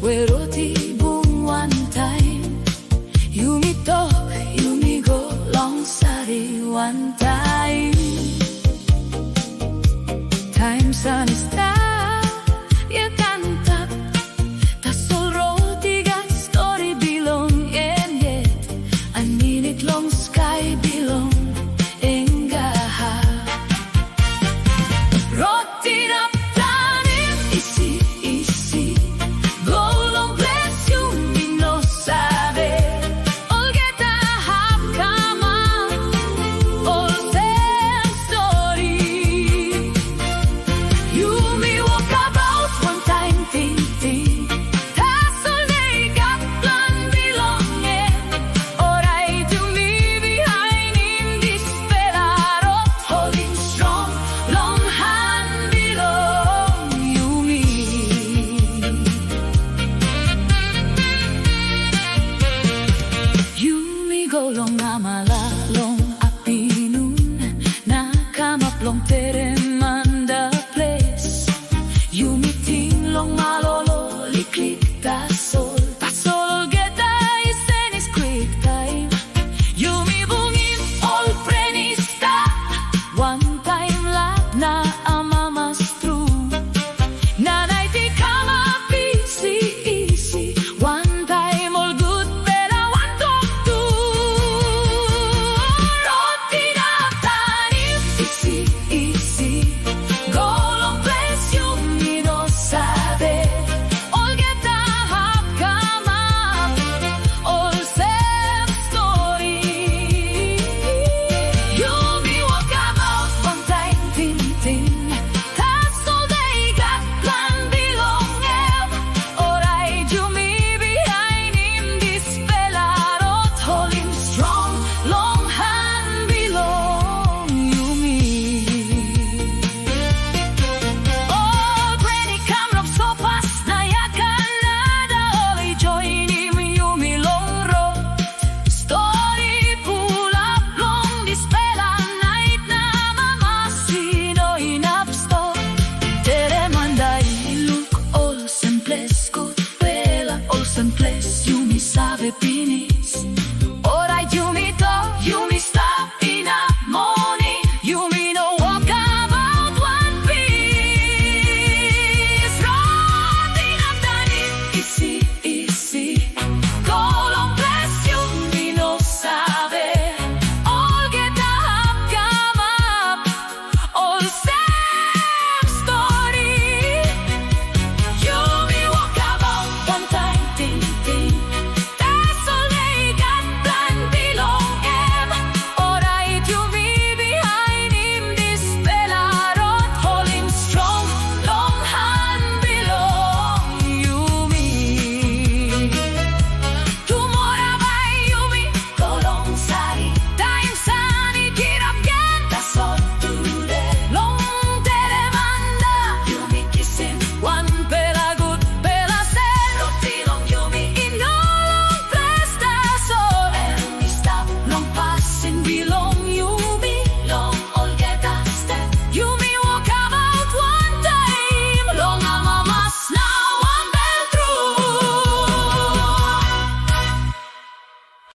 roti boom one time. You me talk, you me go long sari one time. Time sun is star, you can tap. Tasol roti got story belong and yet I mean it long sky belong. Roti na planet, easy. Go long bless you, me no sabe. All get a half come on, all tell story. You me walk about one time, ting. That's all they got plan belonging. Or I do me behind in this pelaro, holding strong, long hand. Golong na malalong apinun, nakamaplong teremanda place. Yumiting long malolo, liklik tasol geta isenis quick time. Yumi bungin all prenista, one time lap na amamas true. Nanay ti kama easy, one time all good. Easy, go long bless you, me no sabe. All get a half come up, all same story. You me walk about one time, ting. That's all they got plan belonging. Or I do me behind him this pelarot, hold him strong, long hand belong. You me. All sem place, you me sabe pini.